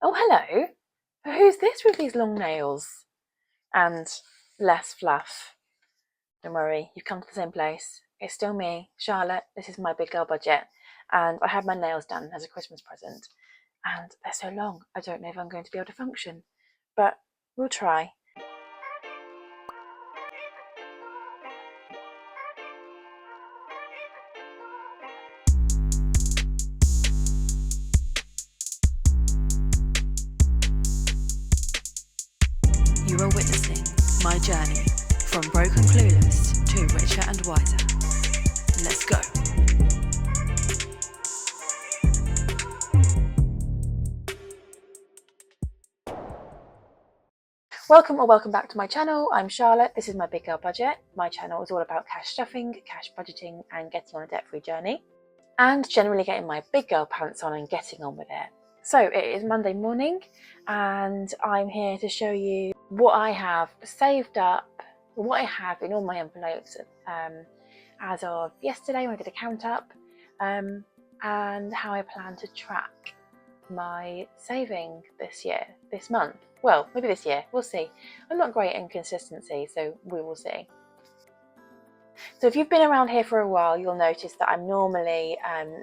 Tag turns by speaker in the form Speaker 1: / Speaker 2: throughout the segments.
Speaker 1: Oh, hello. Who's this with these long nails and less fluff? Don't worry, you've come to the same place. It's still me, Charlotte. This is my big girl budget, and I had my nails done as a Christmas present. And they're so long, I don't know if I'm going to be able to function, but we'll try.
Speaker 2: You are witnessing my journey from broken clueless to richer and wiser. Let's go.
Speaker 1: Welcome or welcome back to my channel. I'm Charlotte. This is my big girl budget. My channel is all about cash stuffing, cash budgeting, and getting on a debt-free journey, and generally getting my big girl pants on and getting on with it. So it is Monday morning, and I'm here to show you what I have saved up, what I have in all my envelopes as of yesterday when I did a count up, and how I plan to track my saving this month. Well, maybe this year, we'll see. I'm not great in consistency, so we will see. So if you've been around here for a while, you'll notice that I'm normally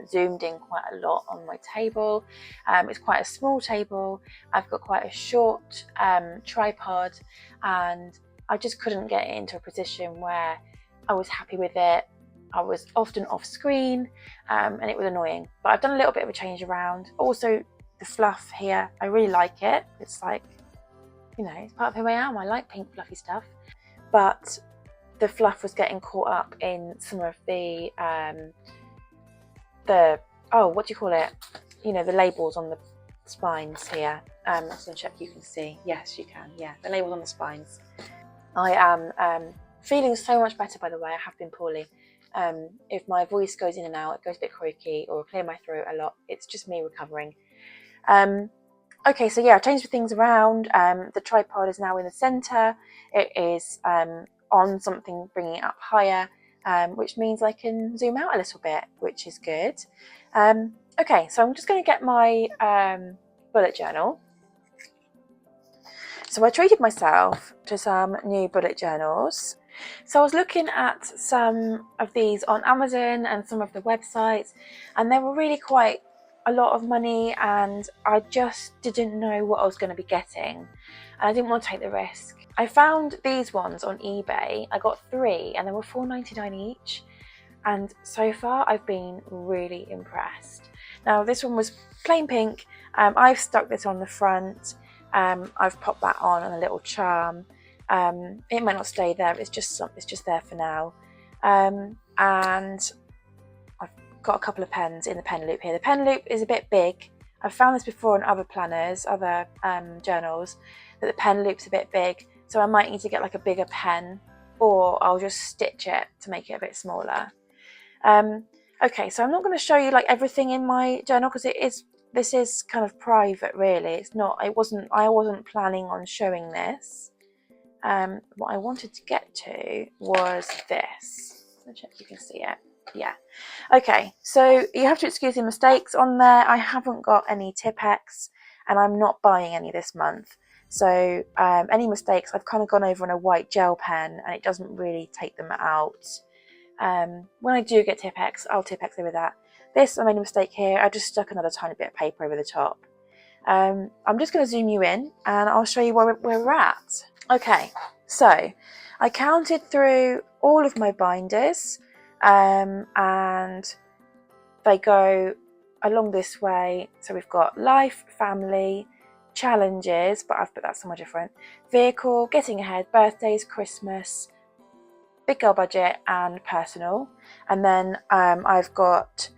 Speaker 1: zoomed in quite a lot on my table. It's quite a small table. I've got quite a short tripod, and I just couldn't get it into a position where I was happy with it. I was often off screen, and it was annoying. But I've done a little bit of a change around. Also, the fluff here, I really like it. It's like, you know, it's part of who I am. I like pink fluffy stuff. But the fluff was getting caught up in some of the what do you call it? You know, the labels on the spines here. I'm just gonna check you can see. Yes, you can. Yeah, the labels on the spines. I am feeling so much better, by the way. I have been poorly. If my voice goes in and out, it goes a bit croaky, or clear my throat a lot, it's just me recovering. Okay, so yeah, I changed the things around. The tripod is now in the center. It is on something, bringing it up higher, which means I can zoom out a little bit, which is good. Okay, so I'm just going to get my bullet journal. So I treated myself to some new bullet journals. So I was looking at some of these on Amazon and some of the websites, and they were really quite a lot of money, and I just didn't know what I was going to be getting, and I didn't want to take the risk. I found these ones on eBay. I got 3 and they were $4.99 each, and so far I've been really impressed. Now this one was plain pink. I've stuck this on the front. I've popped that on a little charm. It might not stay there, it's just there for now. And I've got a couple of pens in the pen loop here. The pen loop is a bit big. I've found this before in other planners, other journals, that the pen loop's a bit big, so I might need to get like a bigger pen, or I'll just stitch it to make it a bit smaller. Okay, so I'm not going to show you like everything in my journal, because this is kind of private, really. It's not. I wasn't planning on showing this. What I wanted to get to was this. Let's check if you can see it. Yeah. Okay, so you have to excuse the mistakes on there. I haven't got any Tipp-Ex, and I'm not buying any this month. So any mistakes, I've kind of gone over on a white gel pen, and it doesn't really take them out. When I do get Tipp-Ex, I'll Tipp-Ex over that. This, I made a mistake here. I just stuck another tiny bit of paper over the top. I'm just going to zoom you in, and I'll show you where we're at. Okay, so I counted through all of my binders, and they go along this way. So we've got life, family, challenges, but I've put that somewhere different, vehicle, getting ahead, birthdays, Christmas, big girl budget, and personal. And then I've got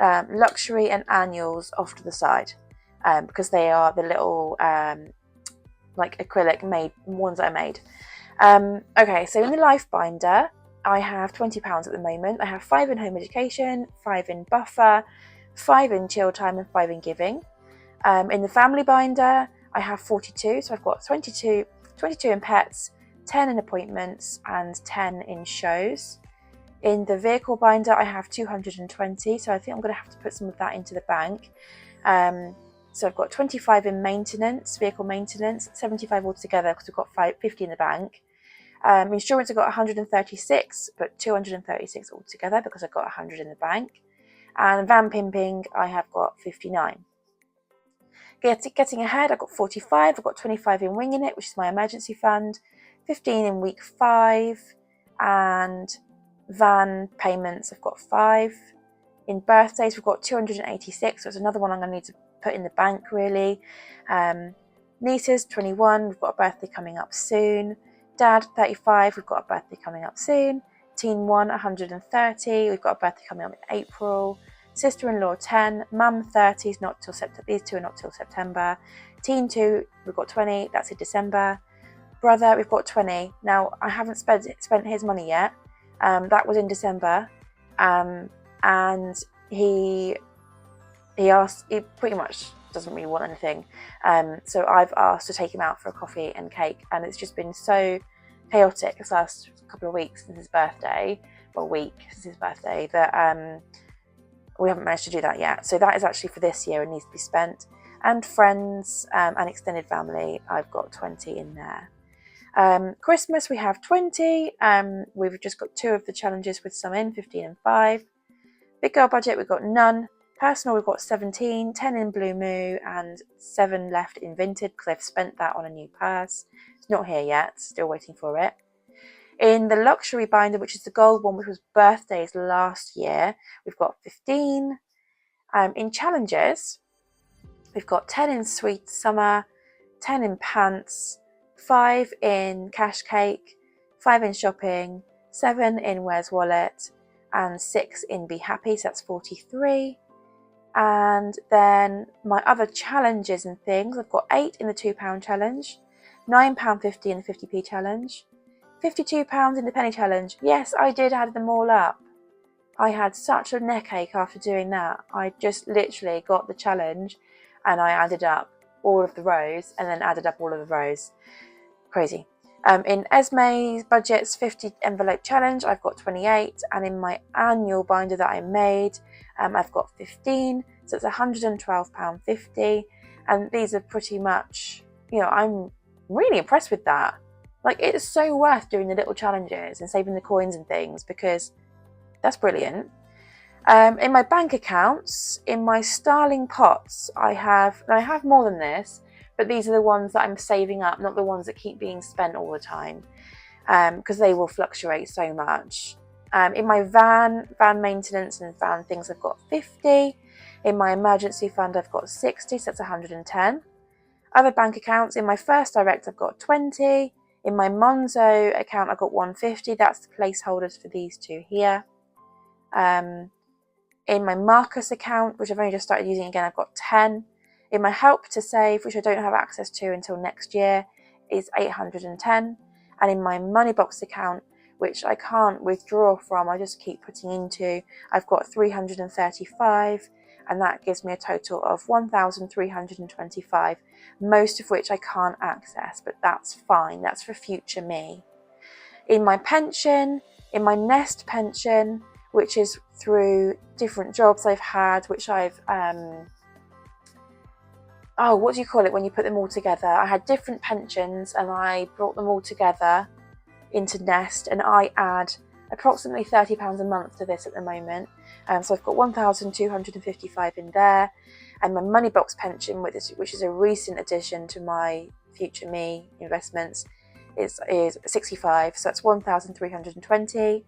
Speaker 1: luxury and annuals off to the side, because they are the little like acrylic made ones that I made. Okay, so in the life binder, I have £20 at the moment. I have 5 in home education, 5 in buffer, 5 in chill time, and 5 in giving. In the family binder, I have 42, so I've got 22 in pets, 10 in appointments, and 10 in shows. In the vehicle binder, I have 220, so I think I'm going to have to put some of that into the bank. So I've got 25 in maintenance, vehicle maintenance, 75 altogether because we've got 50 in the bank. Insurance I've got 136, but 236 altogether because I've got 100 in the bank. And van pimping I have got 59. Getting ahead, I've got 45, I've got 25 in winging it, which is my emergency fund, 15 in week 5, and van payments I've got 5. In birthdays we've got 286, so it's another one I'm going to need to put in the bank really. Nieces 21, we've got a birthday coming up soon. Dad 35, we've got a birthday coming up soon. Teen 1 130, we've got a birthday coming up in April. Sister-in-law 10, mum 30, not till September. These two are not till September. Teen 2, we've got 20, that's in December. Brother, we've got 20. Now I haven't spent his money yet. That was in December, and he asked. He pretty much doesn't really want anything. So I've asked to take him out for a coffee and cake, and it's just been so chaotic this last couple of weeks since his birthday, or week since his birthday, that we haven't managed to do that yet. So that is actually for this year and needs to be spent. And friends and extended family, I've got 20 in there. Christmas, we have 20. We've just got 2 of the challenges with some in, 15 and 5. Big girl budget, we've got none. Personal, we've got 17, 10 in Blue Moo, and 7 left in Vinted because I've spent that on a new purse. It's not here yet, still waiting for it. In the luxury binder, which is the gold one, which was birthdays last year, we've got 15. In challenges, we've got 10 in sweet summer, 10 in pants, 5 in cash cake, 5 in shopping, 7 in where's wallet, and 6 in be happy, so that's 43. And then my other challenges and things, I've got 8 in the £2 challenge, £9.50 in the 50p challenge, £52 in the penny challenge. Yes, I did add them all up. I had such a neck ache after doing that. I just literally got the challenge and I added up all of the rows and then added up all of the rows. Crazy. In Esme's budget's 50 envelope challenge, I've got 28, and in my annual binder that I made, I've got 15, so it's £112.50, and these are pretty much, I'm really impressed with that. Like, it's so worth doing the little challenges and saving the coins and things because that's brilliant. In my bank accounts, in my Starling pots, I have more than this, but these are the ones that I'm saving up, not the ones that keep being spent all the time, because they will fluctuate so much. In my van maintenance and van things, I've got 50. In my emergency fund, I've got 60, so that's 110. Other bank accounts, in my First Direct, I've got 20. In my Monzo account, I've got 150. That's the placeholders for these two here. In my Marcus account, which I've only just started using again, I've got 10. In my Help to Save, which I don't have access to until next year, is 810. And in my Moneybox account, which I can't withdraw from, I just keep putting into, I've got 335, and that gives me a total of 1,325, most of which I can't access, but that's fine, that's for future me. In my pension, in my Nest pension, which is through different jobs I've had, which I've, what do you call it when you put them all together? I had different pensions and I brought them all together into Nest, and I add approximately £30 a month to this at the moment. So I've got 1,255 in there, and my Moneybox pension, which is a recent addition to my future me investments, is 65, so that's 1,320.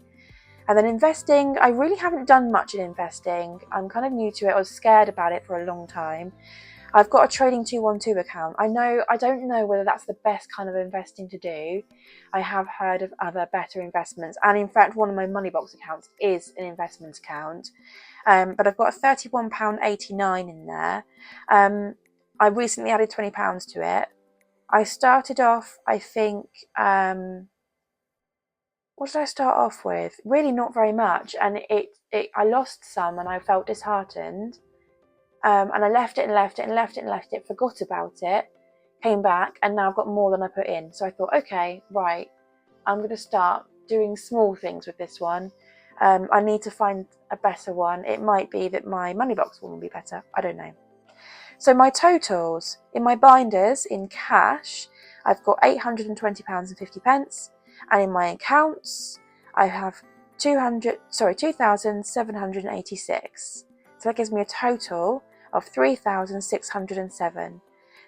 Speaker 1: And then investing, I really haven't done much in investing. I'm kind of new to it. I was scared about it for a long time. I've got a Trading 212 account. I don't know whether that's the best kind of investing to do. I have heard of other better investments. And in fact, one of my Moneybox accounts is an investment account. But I've got a £31.89 in there. I recently added £20 to it. I started off, I think, what did I start off with? Really not very much. And I lost some and I felt disheartened. And I left it, forgot about it, came back, and now I've got more than I put in. So I thought, okay, right, I'm going to start doing small things with this one. I need to find a better one. It might be that my Moneybox one will be better. I don't know. So my totals in my binders in cash, I've got £820.50, and in my accounts I have 2,786. So that gives me a total of 3,607.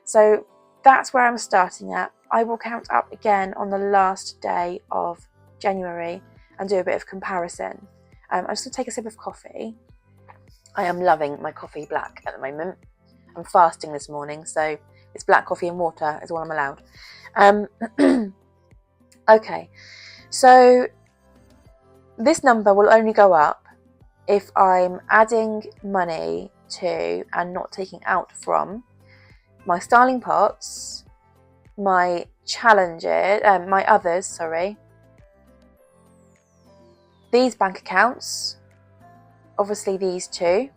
Speaker 1: So that's where I'm starting at. I will count up again on the last day of January and do a bit of comparison. I'm just going to take a sip of coffee. I am loving my coffee black at the moment. I'm fasting this morning, so it's black coffee and water is all I'm allowed. Okay, so this number will only go up if I'm adding money to and not taking out from my styling pots, my challenges, my others, these bank accounts, obviously these two,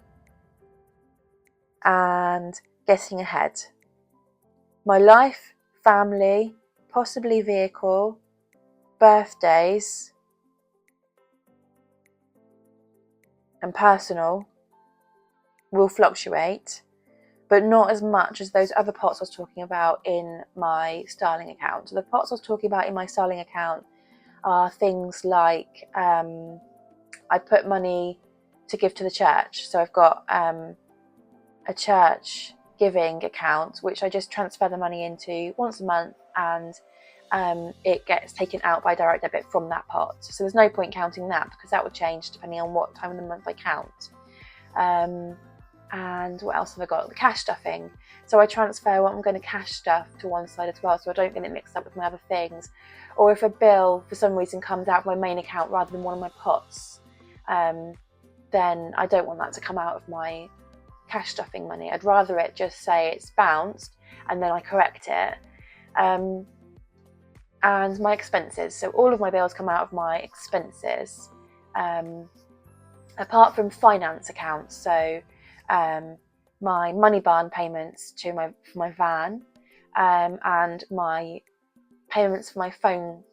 Speaker 1: and getting ahead. My life, family, possibly vehicle, birthdays, and personal will fluctuate, but not as much as those other pots I was talking about in my styling account. So the pots I was talking about in my styling account are things like I put money to give to the church. So I've got a church giving account which I just transfer the money into once a month, and it gets taken out by direct debit from that pot. So there's no point counting that because that would change depending on what time of the month I count. And what else have I got? The cash stuffing. So I transfer what I'm going to cash stuff to one side as well, so I don't get it mixed up with my other things. Or if a bill for some reason comes out of my main account rather than one of my pots, then I don't want that to come out of my cash stuffing money. I'd rather it just say it's bounced and then I correct it. And my expenses. So all of my bills come out of my expenses, apart from finance accounts. So my money barn payments for my van, and my payments for my phone.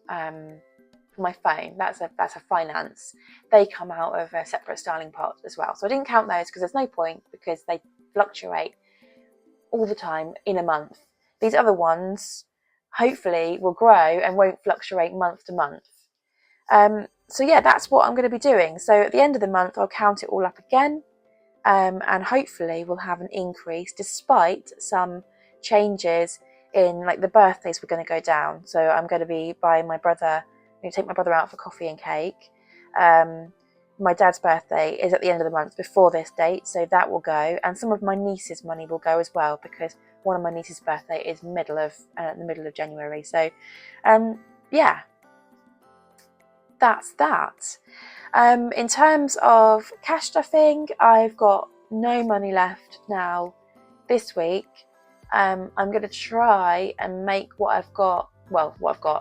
Speaker 1: That's a finance. They come out of a separate styling pot as well. So I didn't count those because there's no point, because they fluctuate all the time in a month. These other ones hopefully will grow and won't fluctuate month to month. So yeah, that's what I'm going to be doing. So at the end of the month, I'll count it all up again, and hopefully we'll have an increase despite some changes in, like, the birthdays were going to go down. So I'm going to be buying I'm going to take my brother out for coffee and cake. My dad's birthday is at the end of the month before this date, so that will go, and some of my niece's money will go as well, because one of my niece's birthday is the middle of January. So yeah, that's that. In terms of cash stuffing, I've got no money left now this week. I'm going to try and make what I've got. I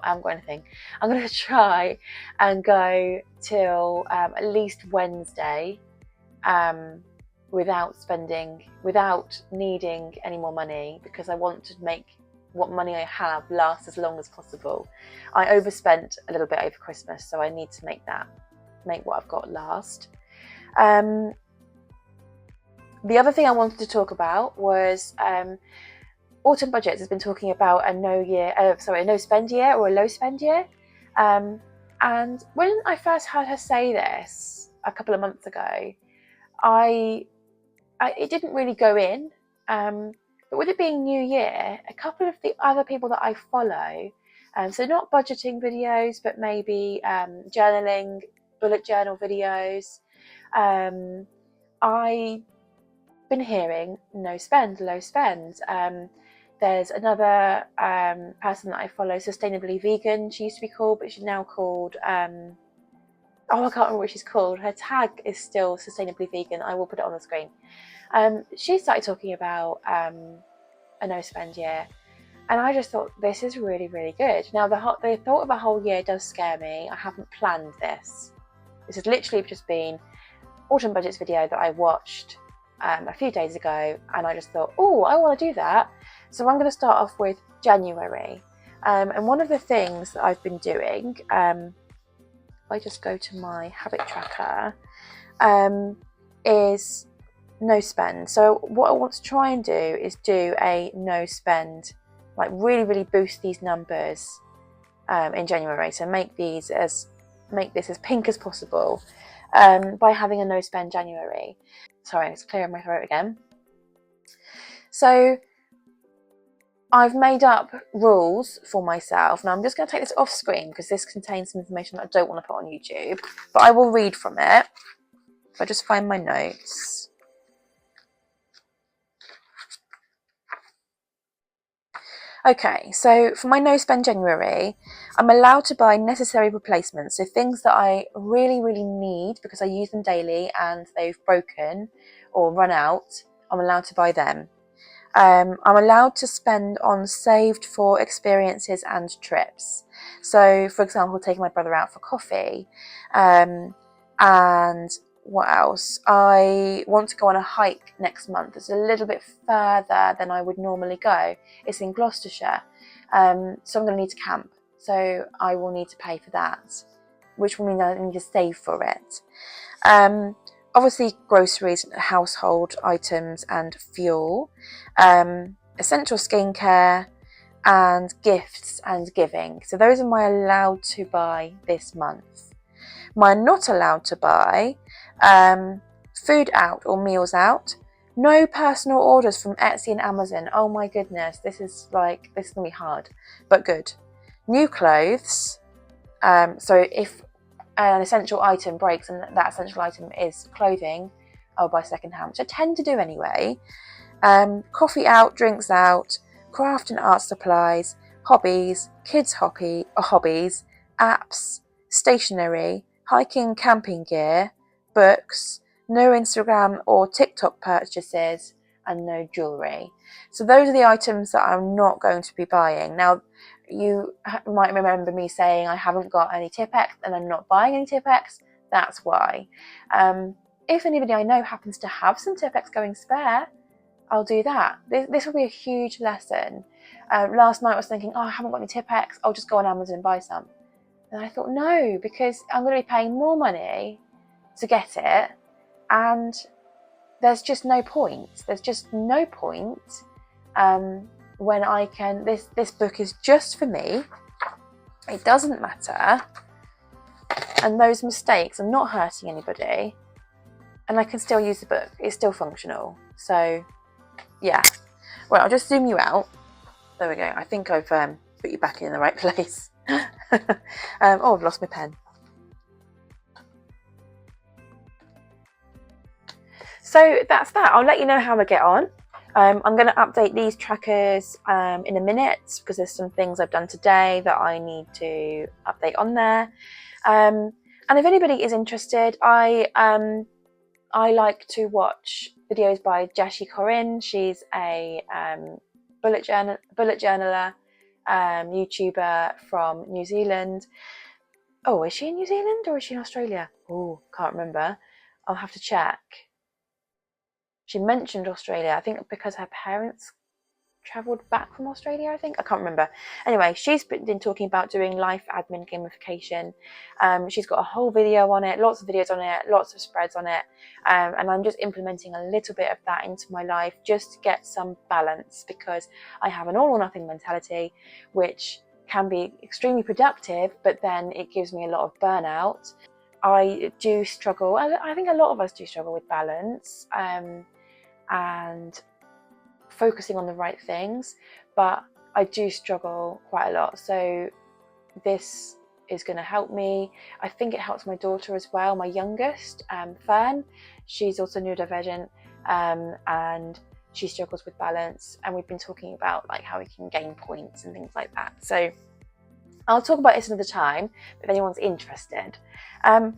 Speaker 1: haven't got anything. I'm going to try and go till at least Wednesday without needing any more money, because I want to make what money I have last as long as possible. I overspent a little bit over Christmas, so I need to make what I've got last. The other thing I wanted to talk about was Autumn Budgets has been talking about a no spend year or a low spend year. And when I first heard her say this a couple of months ago, it didn't really go in. But with it being New Year, a couple of the other people that I follow, so not budgeting videos, but maybe journaling, bullet journal videos, I've been hearing no spend, low spend. There's another person that I follow, Sustainably Vegan, she used to be called, but she's now called, I can't remember what she's called. Her tag is still Sustainably Vegan. I will put it on the screen. She started talking about a no spend year, and I just thought, this is really, really good. Now, the thought of a whole year does scare me. I haven't planned this. This has literally just been Autumn Budgets video that I watched a few days ago, and I just thought, oh, I want to do that. So I'm going to start off with January. And one of the things that I've been doing, if I just go to my habit tracker, is no spend. So what I want to try and do is do a no spend, like really boost these numbers in January. So make this as pink as possible by having a no spend January. Sorry, it's clearing my throat again. So I've made up rules for myself. Now I'm just going to take this off screen because this contains some information that I don't want to put on YouTube, but I will read from it. If I just find my notes. Okay, so for my no spend January, I'm allowed to buy necessary replacements. So things that I really need because I use them daily and they've broken or run out, I'm allowed to buy them. I'm allowed to spend on saved for experiences and trips. So, for example, taking my brother out for coffee. And what else? I want to go on a hike next month. It's a little bit further than I would normally go. It's in Gloucestershire. So I'm going to need to camp. So I will need to pay for that, which will mean I need to save for it. Obviously, groceries, household items and fuel, essential skincare and gifts and giving. So those are my allowed to buy this month. My not allowed to buy, food out or meals out. No personal orders from Etsy and Amazon. Oh my goodness, this is going to be hard, but good. New clothes. So if an essential item breaks and that essential item is clothing, I'll buy second hand, which I tend to do anyway. Coffee out, drinks out, craft and art supplies, hobbies, kids' hobbies, apps, stationery, hiking, camping gear, books, no Instagram or TikTok purchases, and no jewellery. So those are the items that I'm not going to be buying. Now, you might remember me saying I haven't got any Tipp-Ex and I'm not buying any Tipp-Ex. That's why. If anybody I know happens to have some Tipp-Ex going spare, I'll do that. This will be a huge lesson. Last night I was thinking, I haven't got any Tipp-Ex, I'll just go on Amazon and buy some. And I thought, no, because I'm going to be paying more money to get it, and there's just no point. There's just no point when I can. This book is just for me. It doesn't matter, and those mistakes are not hurting anybody, and I can still use the book. It's still functional. So, yeah. Well, I'll just zoom you out. There we go. I think I've put you back in the right place. I've lost my pen. So that's that. I'll let you know how I get on. I'm going to update these trackers in a minute because there's some things I've done today that I need to update on there. And if anybody is interested, I like to watch videos by Jashi Corinne. She's a bullet journaler, YouTuber from New Zealand. Oh, is she in New Zealand or is she in Australia? Oh, can't remember. I'll have to check. She mentioned Australia, I think because her parents travelled back from Australia, I can't remember. Anyway, she's been talking about doing life admin gamification. She's got a whole video on it, lots of videos on it, lots of spreads on it, and I'm just implementing a little bit of that into my life just to get some balance, because I have an all or nothing mentality, which can be extremely productive, but then it gives me a lot of burnout. I do struggle, I think a lot of us do struggle with balance and focusing on the right things, but I do struggle quite a lot. So this is going to help me. I think it helps my daughter as well, my youngest, Fern. She's also neurodivergent and she struggles with balance, and we've been talking about like how we can gain points and things like that. So I'll talk about it another time if anyone's interested. Other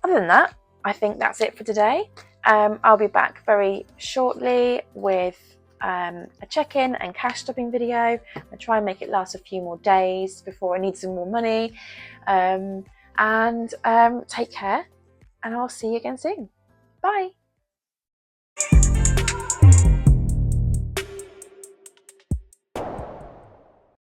Speaker 1: than that, I think that's it for today. I'll be back very shortly with a check-in and cash stopping video. I'll try and make it last a few more days before I need some more money. Take care, and I'll see you again soon. Bye.